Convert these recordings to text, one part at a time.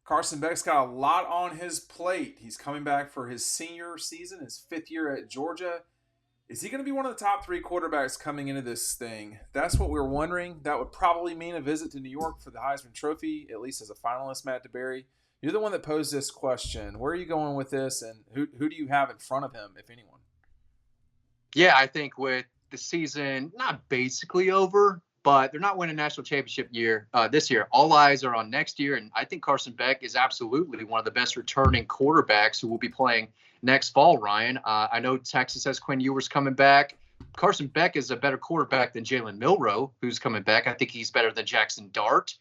Carson Beck's got a lot on his plate. He's coming back for his senior season, his 5th year at Georgia. Is he going to be one of the top 3 quarterbacks coming into this thing? That's what we're wondering. That would probably mean a visit to New York for the Heisman Trophy, at least as a finalist, Matt DeBerry. You're the one that posed this question. Where are you going with this, and who do you have in front of him, if anyone? Yeah, I think with the season not basically over, but they're not winning a national championship this year. All eyes are on next year, and I think Carson Beck is absolutely one of the best returning quarterbacks who will be playing next fall, Ryan. I know Texas has Quinn Ewers coming back. Carson Beck is a better quarterback than Jalen Milroe, who's coming back. I think he's better than Jackson Dart.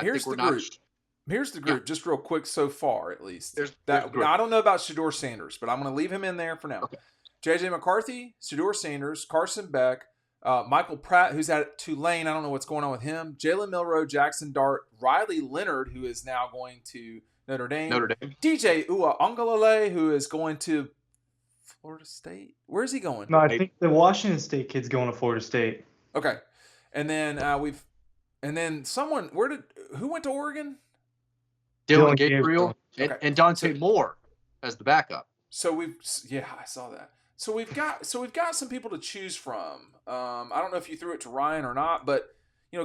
Here's the group. Here's the group, just real quick so far, at least. Now, I don't know about Shedeur Sanders, but I'm going to leave him in there for now. Okay. J.J. McCarthy, Shedeur Sanders, Carson Beck, Michael Pratt, who's at Tulane. I don't know what's going on with him. Jalen Milroe, Jackson Dart, Riley Leonard, who is now going to Notre Dame. DJ Uiagalelei, who is going to Florida State. Where's he going? No, I think the Washington State kid's going to Florida State. Okay, and then who went to Oregon? Dylan Gabriel and Dante Moore as the backup. So I saw that. So we've got some people to choose from. I don't know if you threw it to Ryan or not, but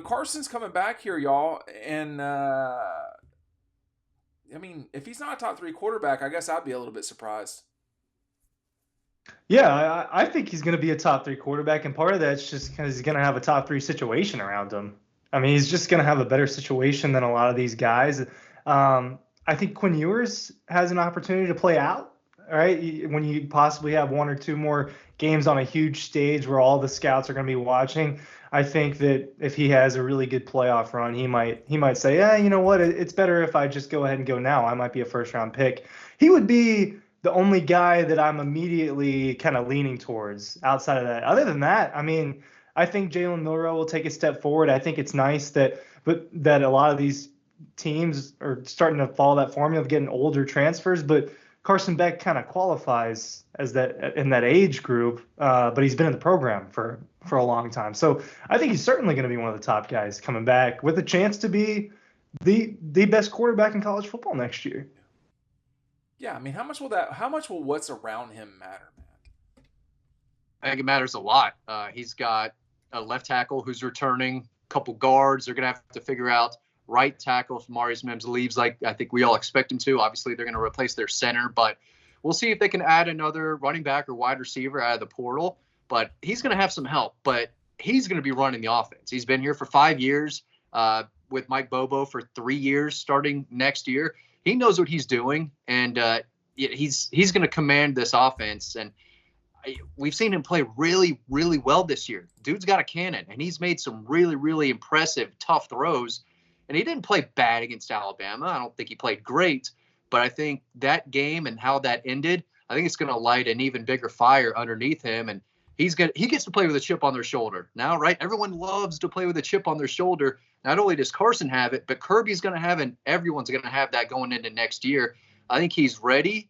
Carson's coming back here, y'all, and if he's not a top 3 quarterback, I guess I'd be a little bit surprised. Yeah, I think he's going to be a top 3 quarterback, and part of that's just because he's going to have a top 3 situation around him. I mean, he's just going to have a better situation than a lot of these guys. I think Quinn Ewers has an opportunity to play out, right? When you possibly have 1 or 2 more games on a huge stage where all the scouts are going to be watching, I think that if he has a really good playoff run, he might say, yeah, you know what, it's better if I just go ahead and go now. I might be a first-round pick. He would be the only guy that I'm immediately kind of leaning towards outside of that. Other than that, I mean, I think Jalen Milroe will take a step forward. I think it's nice that a lot of these teams are starting to follow that formula of getting older transfers, but Carson Beck kind of qualifies as that in that age group, but he's been in the program for a long time. So I think he's certainly going to be one of the top guys coming back with a chance to be the best quarterback in college football next year. Yeah, I mean, how much will what's around him matter, Matt? I think it matters a lot. He's got a left tackle who's returning, a couple guards. They're going to have to figure out right tackle if Marius Mims leaves, like I think we all expect him to. Obviously, they're going to replace their center, but we'll see if they can add another running back or wide receiver out of the portal. But he's going to have some help, but he's going to be running the offense. He's been here for 5 years with Mike Bobo for 3 years starting next year. He knows what he's doing, and he's going to command this offense. And we've seen him play really, really well this year. Dude's got a cannon, and he's made some really, really impressive, tough throws. And he didn't play bad against Alabama. I don't think he played great, but I think that game and how that ended, I think it's going to light an even bigger fire underneath him. And he gets to play with a chip on their shoulder now, right? Everyone loves to play with a chip on their shoulder. Not only does Carson have it, but Kirby's going to have it, and everyone's going to have that going into next year. I think he's ready.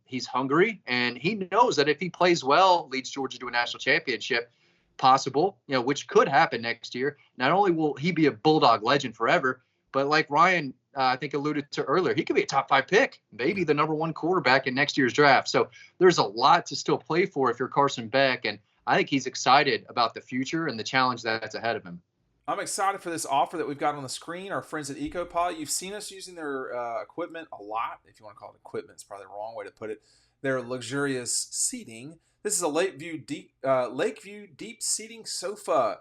He's hungry, and he knows that if he plays well, leads Georgia to a national championship, possible, which could happen next year. Not only will he be a Bulldog legend forever, but like Ryan, I think alluded to earlier, he could be a top 5 pick, maybe the number 1 quarterback in next year's draft. So there's a lot to still play for if you're Carson Beck, and I think he's excited about the future and the challenge that's ahead of him. I'm excited for this offer that we've got on the screen. Our friends at EcoPod, you've seen us using their equipment a lot. If you want to call it equipment, it's probably the wrong way to put it. Their luxurious seating. This is a Lakeview deep seating sofa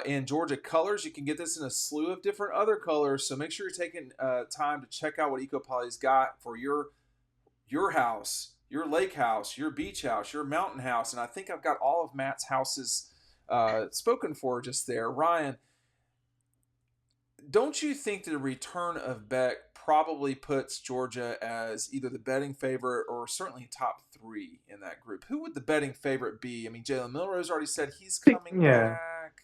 in Georgia colors. You can get this in a slew of different other colors. So make sure you're taking time to check out what EcoPoly's got for your house, your lake house, your beach house, your mountain house. And I think I've got all of Matt's houses spoken for just there. Ryan, don't you think that the return of Beck probably puts Georgia as either the betting favorite or certainly top 3 in that group? Who would the betting favorite be? I mean, Jalen Milroe's already said he's coming back.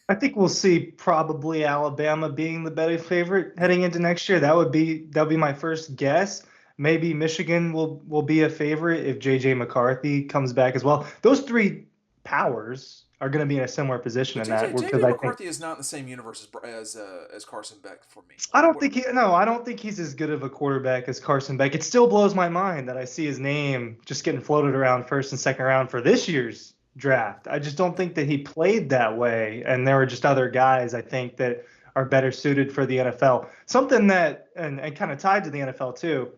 I think we'll see probably Alabama being the betting favorite heading into next year. That'll be my first guess. Maybe Michigan will be a favorite if J.J. McCarthy comes back as well. Those 3 powers are going to be in a similar position But in that, because JJ I think McCarthy is not in the same universe as Carson Beck for me. I don't think I don't think he's as good of a quarterback as Carson Beck. It still blows my mind that I see his name just getting floated around first and second round for this year's draft. I just don't think that he played that way, and there were just other guys I think that are better suited for the NFL. Something that and kind of tied to the NFL too.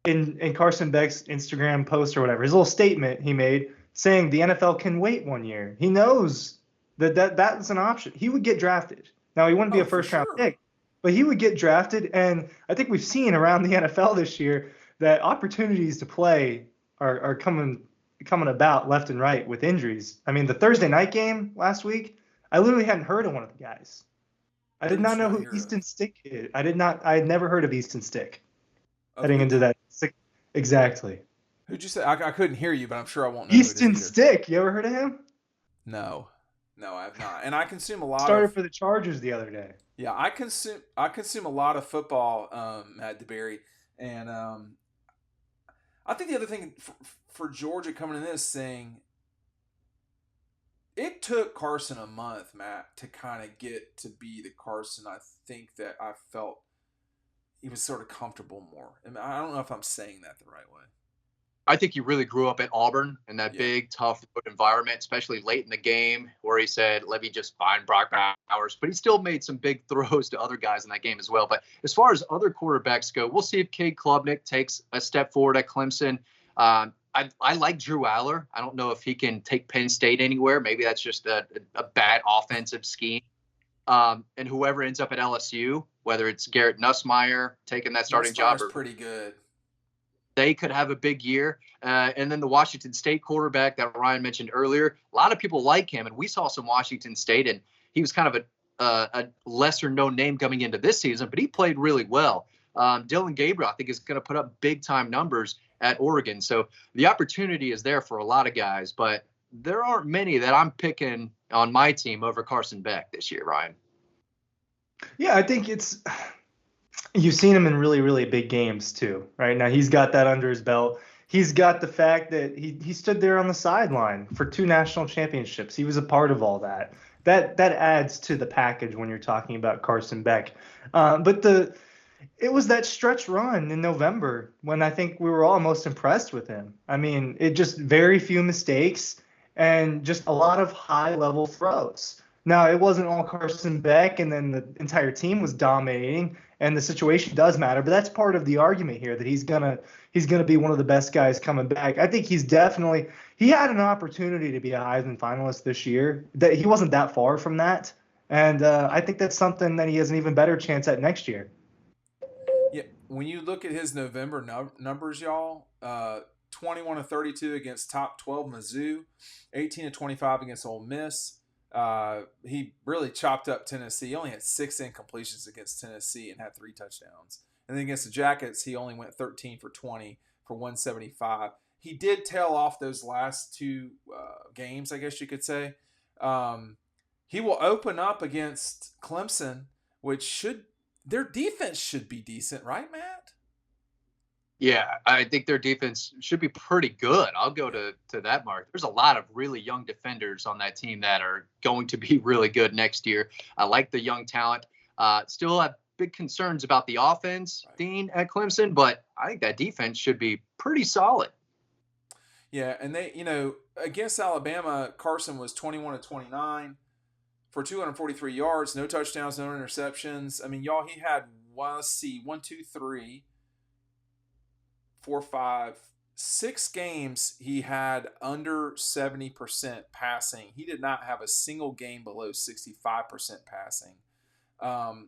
In Carson Beck's Instagram post or whatever, his little statement he made saying the NFL can wait 1 year. He knows that's an option. He would get drafted. Now he wouldn't be a first round pick, but he would get drafted. And I think we've seen around the NFL this year that opportunities to play are coming about left and right with injuries. I mean, the Thursday night game last week, I literally hadn't heard of one of the guys. I did not know who Easton Stick is. I had never heard of Easton Stick heading into that. Exactly. Who'd you say? I couldn't hear you, but I'm sure I won't know Easton Stick. You ever heard of him? No, I have not. And I consume a lot. Started for the Chargers the other day. Yeah, I consume a lot of football, Matt DeBerry, and I think the other thing for Georgia coming in this saying it took Carson a month, Matt, to kind of get to be the Carson I think that I felt he was sort of comfortable more. I mean, I don't know if I'm saying that the right way. I think he really grew up at Auburn in that big, tough environment, especially late in the game where he said, let me just find Brock Bowers. But he still made some big throws to other guys in that game as well. But as far as other quarterbacks go, we'll see if Cade Klubnik takes a step forward at Clemson. I like Drew Aller. I don't know if he can take Penn State anywhere. Maybe that's just a bad offensive scheme. And whoever ends up at LSU, whether it's Garrett Nussmeier taking that starting job, or pretty good. They could have a big year. And then the Washington State quarterback that Ryan mentioned earlier, a lot of people like him. And we saw some Washington State, and he was kind of a lesser known name coming into this season, but he played really well. Dylan Gabriel, I think, is going to put up big time numbers at Oregon. So the opportunity is there for a lot of guys, but there aren't many that I'm picking on my team over Carson Beck this year, Ryan. Yeah, I think you've seen him in really, really big games too, right? Now he's got that under his belt. He's got the fact that he stood there on the sideline for 2 national championships. He was a part of all that. That adds to the package when you're talking about Carson Beck. But it was that stretch run in November when I think we were all most impressed with him. I mean, it just very few mistakes and just a lot of high-level throws. Now, it wasn't all Carson Beck, and then the entire team was dominating, and the situation does matter. But that's part of the argument here, that he's gonna be one of the best guys coming back. I think he had an opportunity to be a Heisman finalist this year. That he wasn't that far from that, and I think that's something that he has an even better chance at next year. Yeah, when you look at his November numbers, y'all, 21 of 32 against top 12 Mizzou, 18 of 25 against Ole Miss. He really chopped up Tennessee. He only had 6 incompletions against Tennessee and had 3 touchdowns. And then against the Jackets, he only went 13 for 20 for 175. He did tail off those last 2 games, I guess you could say. He will open up against Clemson, which their defense should be decent, right, Matt? Yeah, I think their defense should be pretty good. I'll go to that mark. There's a lot of really young defenders on that team that are going to be really good next year. I like the young talent. Still have big concerns about the offense, Dean, at Clemson, but I think that defense should be pretty solid. Yeah, and they, against Alabama, Carson was 21 of 29 for 243 yards, no touchdowns, no interceptions. I mean, y'all, he had, 6 games he had under 70% passing. He did not have a single game below 65% passing.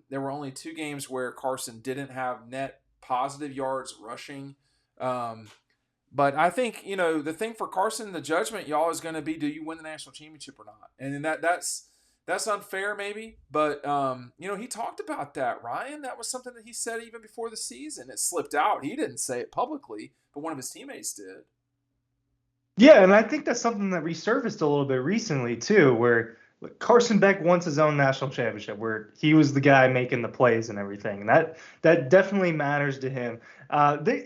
There were only 2 games where Carson didn't have net positive yards rushing. But I think, the thing for Carson, the judgment, y'all, is going to be, do you win the national championship or not? And then that's unfair maybe, but he talked about that, Ryan. That was something that he said even before the season. It slipped out. He didn't say it publicly, but one of his teammates did. Yeah, and I think that's something that resurfaced a little bit recently too, where Carson Beck wants his own national championship, where he was the guy making the plays and everything. And that definitely matters to him.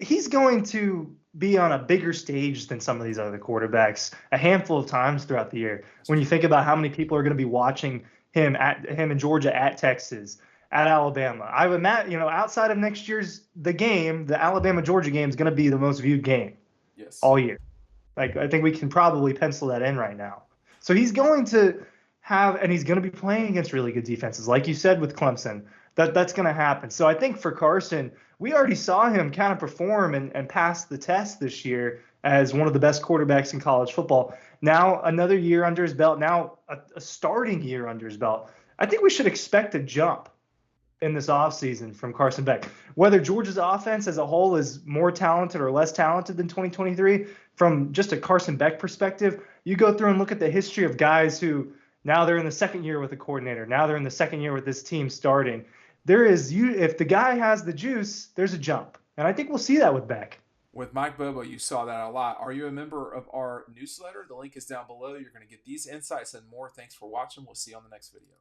He's going to be on a bigger stage than some of these other quarterbacks a handful of times throughout the year. When you think about how many people are going to be watching him in Georgia, at Texas, at Alabama, I would imagine, outside of next year's the Alabama Georgia game is going to be the most viewed game all year. Like, I think we can probably pencil that in right now. So he's going to and he's going to be playing against really good defenses, like you said with Clemson. That's going to happen. So I think for Carson, we already saw him kind of perform and pass the test this year as one of the best quarterbacks in college football. Now another year under his belt, now a starting year under his belt. I think we should expect a jump in this offseason from Carson Beck. Whether Georgia's offense as a whole is more talented or less talented than 2023, from just a Carson Beck perspective, you go through and look at the history of guys who now they're in the second year with a coordinator. Now they're in the second year with this team starting. If the guy has the juice, there's a jump. And I think we'll see that with Beck. With Mike Bobo, you saw that a lot. Are you a member of our newsletter? The link is down below. You're going to get these insights and more. Thanks for watching. We'll see you on the next video.